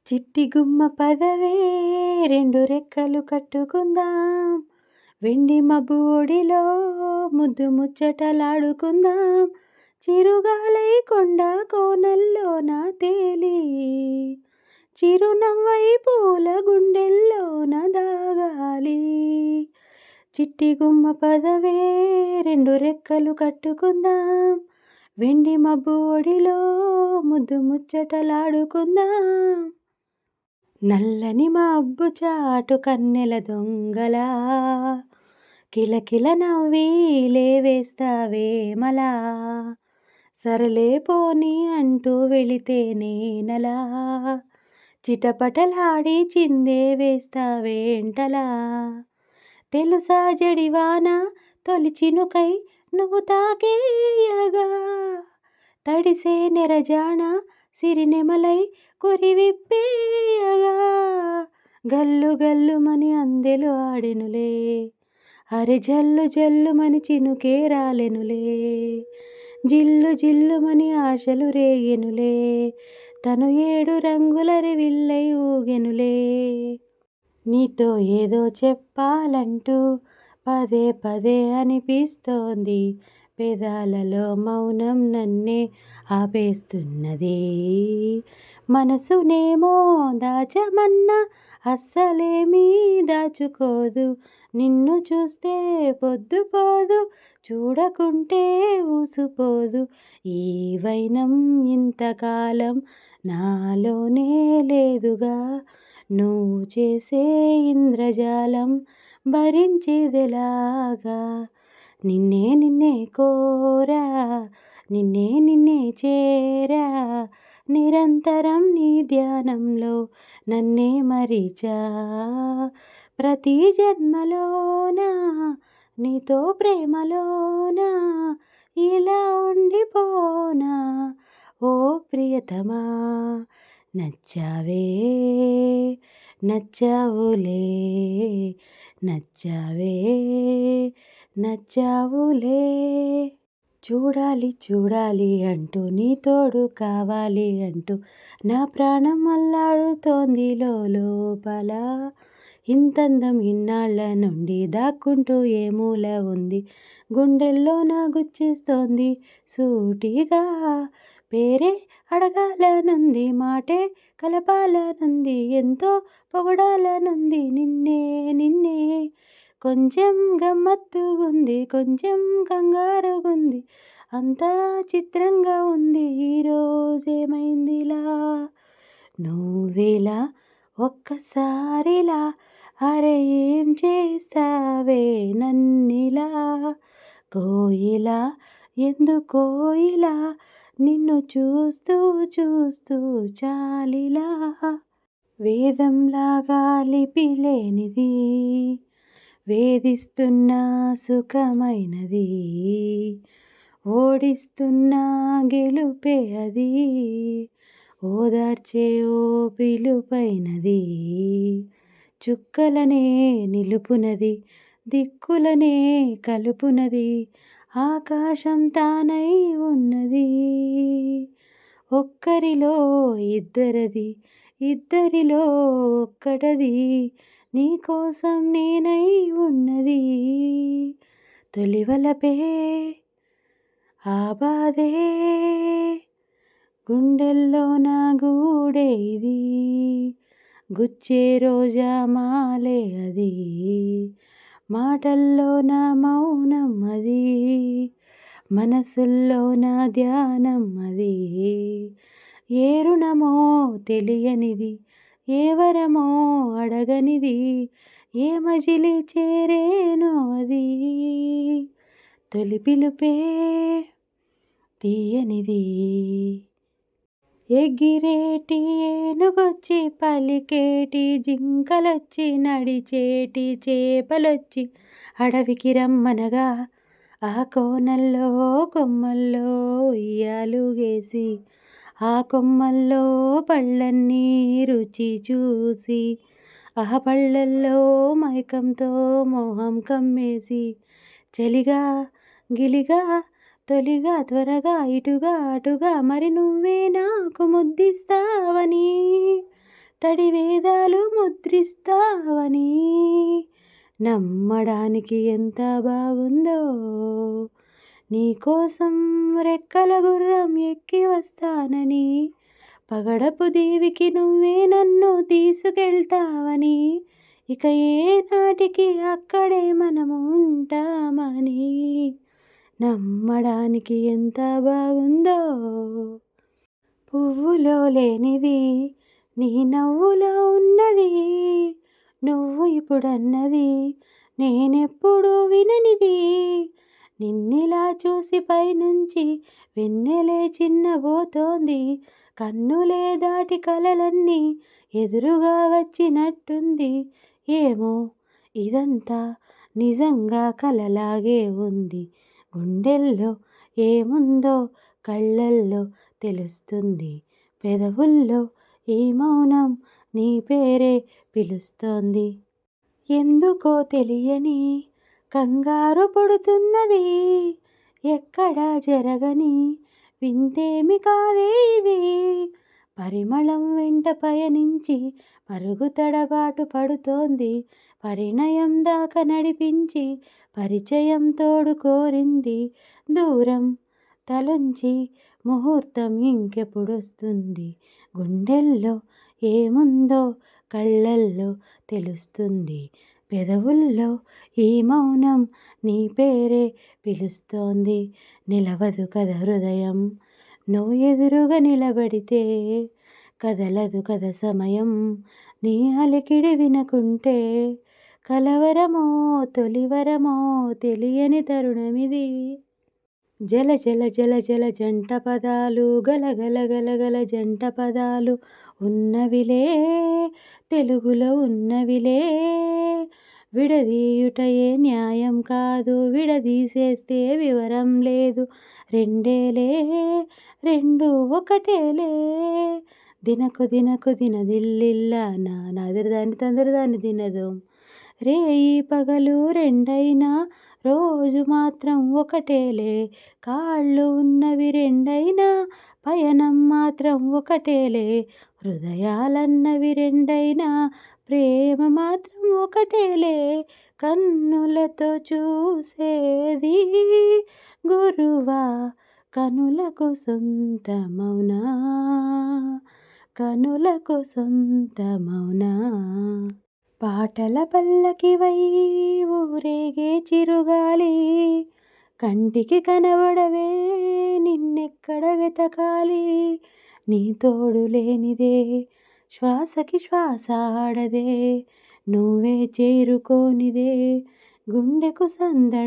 చిట్టి గుమ్మ పదవే రెండు రెక్కలు కట్టుకుందాం, వెండి మబ్బు ఒడిలో ముద్దు ముచ్చటలాడుకుందాం. చిరుగాలై కొండ కోనల్లోన తేలి, చిరునవ్వై పూల గుండెల్లోన దాగాలి. చిట్టి గుమ్మ పదవే రెండు రెక్కలు కట్టుకుందాం, వెండి మబ్బు ఒడిలో ముద్దు ముచ్చటలాడుకుందాం. నల్లని మబ్బు చాటు కన్నెల దొంగలా, కిలకిల నవ్వి లేవేస్తావేమలా. సరలే పోని అంటూ వెళితే నేనలా, చిటపటలాడి చిందే వేస్తావేంటలా. తెలుసా జడివాన తొలి చినుకై నువ్వు తాకేయగా, తడిసే నెరజాణ సిరినెమలై కురివిప్పేయగా. గల్లు గల్లుమని అందెలు ఆడెనులే, అరె జల్లు జల్లుమని చినుకే రాలెనులే. జిల్లు జిల్లుమని ఆశలు రేగెనులే, తను ఏడు రంగుల రివిల్లై ఊగెనులే. నీతో ఏదో చెప్పాలంటూ పదే పదే అనిపిస్తోంది, పెదాలలో మౌనం నన్నే ఆపేస్తున్నది. మనసునేమో దాచమన్నా అస్సలేమీ దాచుకోదు, నిన్ను చూస్తే పొద్దుపోదు, చూడకుంటే ఊసిపోదు. ఈ వైనం ఇంతకాలం నాలోనే లేదుగా, నువ్వు చేసే ఇంద్రజాలం భరించేదెలాగా. నిన్నే నిన్నే కోరా, నిన్నే నిన్నే చేరా, నిరంతరం నీ ధ్యానంలో నన్నే మరిచా. ప్రతి జన్మలోనా నీతో ప్రేమలోనా ఇలా ఉండిపోనా. ఓ ప్రియతమా నచ్చావే, నచ్చావులే, నచ్చావే, నచ్చావులే. చూడాలి చూడాలి అంటూ నీ తోడు కావాలి అంటూ నా ప్రాణం అల్లాడుతోంది లోపల. ఇంతందం ఇన్నాళ్ళ నుండి దాక్కుంటూ ఏ మూల ఉంది, గుండెల్లో నా గుచ్చేస్తోంది సూటిగా. పేరే అడగాలనుంది, మాటే కలపాలనుంది, ఎంతో పొగడాలనుంది నిన్నే నిన్నే. కొంచెం గమ్మత్తుగుంది, కొంచెం కంగారుగుంది, అంతా చిత్రంగా ఉంది ఈరోజేమైందిలా. నువ్విలా ఒక్కసారిలా, అరే ఏం చేస్తావే నన్నిలా. కోయిలా ఎందుకో ఇలా, నిన్ను చూస్తూ చూస్తూ చాలిలా. వేదంలాగా లిపిలేనిది, వేధిస్తున్న సుఖమైనది, ఓడిస్తున్న గెలుపే అది, ఓదార్చే ఓ పిలుపైనది. చుక్కలనే నిలుపునది, దిక్కులనే కలుపునది, ఆకాశం తానై ఉన్నది. ఒక్కరిలో ఇద్దరది, ఇద్దరిలో ఒక్కటది, నీకోసం నేనై ఉన్నది. తొలివలపే ఆ బాధే, గుండెల్లో నా గూడే ఇది, గుచ్చే రోజా మాలే అది, మాటల్లో నా మౌనం అది, మనసుల్లో నా ధ్యానం అది. ఏ రుణమో తెలియనిది, ఏ వరమో అడగనిది, ఏ మజిలి చేరేనో అది. తొలి పిలుపే తీయనిది, ఎగిరేటి ఏనుగొచ్చి, పలికేటి జింకలొచ్చి, నడిచేటి చేపలొచ్చి అడవికి రమ్మనగా, ఆ కోనల్లో కొమ్మల్లో ఉయ్యాలుగేసి, ఆ కొమ్మల్లో పళ్ళన్నీ రుచి చూసి, ఆ పళ్ళల్లో మైకంతో మోహం కమ్మేసి, చలిగా గిలిగా తొలిగా త్వరగా ఇటుగా అటుగా మరి నువ్వే నాకు ముద్దిస్తావని, తడి వేదాలు ముద్రిస్తావని. నమ్మడానికి ఎంత బాగుందో, నీకోసం రెక్కల గుర్రం ఎక్కి వస్తానని. పగడపు దీవికి నువ్వే నన్ను తీసుకెళ్తావని. ఇక ఏ నాటికి అక్కడే మనము ఉంటామని. నమ్మడానికి ఎంత బాగుందో, పువ్వులో లేనిది నీ నవ్వులో ఉన్నది. నువ్వు ఇప్పుడన్నది నేనెప్పుడు విననిది. నిన్నిలా చూసి పైనుంచి వెన్నెలే చిన్నబోతోంది. కన్నులే దాటి కలలన్నీ ఎదురుగా వచ్చినట్టుంది. ఏమో ఇదంతా నిజంగా కలలాగే ఉంది. గుండెల్లో ఏముందో కళ్ళల్లో తెలుస్తుంది. పెదవుల్లో ఈ మౌనం నీ పేరే పిలుస్తోంది. ఎందుకో తెలియని కంగారు పడుతున్నది. ఎక్కడా జరగని వింతేమి కాదే ఇది. పరిమళం వెంట పయనించి పరుగు తడబాటు పడుతోంది. పరిణయం దాకా నడిపించి పరిచయం తోడు కోరింది. దూరం తలొంచి ముహూర్తం ఇంకెప్పుడొస్తుంది. గుండెల్లో ఏముందో కళ్ళల్లో తెలుస్తుంది. పెదవుల్లో ఈ మౌనం నీ పేరే పిలుస్తోంది. నిలవదు కథ హృదయం నువ్వు ఎదురుగా నిలబడితే. కదలదు కథ సమయం నీ అలికిడి వినకుంటే. కలవరమో తొలివరమో తెలియని తరుణమిది. జల జల జల జల జంట పదాలు గలగల గలగల జంట పదాలు ఉన్నవిలే తెలుగులో ఉన్నవిలే. విడదీయుటయే న్యాయం కాదు, విడదీసేస్తే వివరం లేదు. రెండేలే రెండు ఒకటేలే. దినకు దినకు దినదిల్లిల్లా నాదిరదాని తందరదాని దినదు. రేయి పగలు రెండైనా రోజు మాత్రం ఒకటేలే. కాళ్ళు ఉన్నవి రెండైనా పయనం మాత్రం ఒకటేలే. హృదయాలన్నవి రెండైనా ప్రేమ మాత్రం ఒకటేలే. కన్నులతో చూసేది గురువా కనులకు సొంతమౌనా, కనులకు సొంతమౌనా. పాటల పల్లకివై ఊరేగే చిరుగాలి. కంటికి కనబడవే నిన్నెక్కడ వెతకాలి. నీ తోడు లేనిదే శ్వాసకి శ్వాస ఆడదే. నువ్వే చేరుకోనిదే గుండెకు సందడి.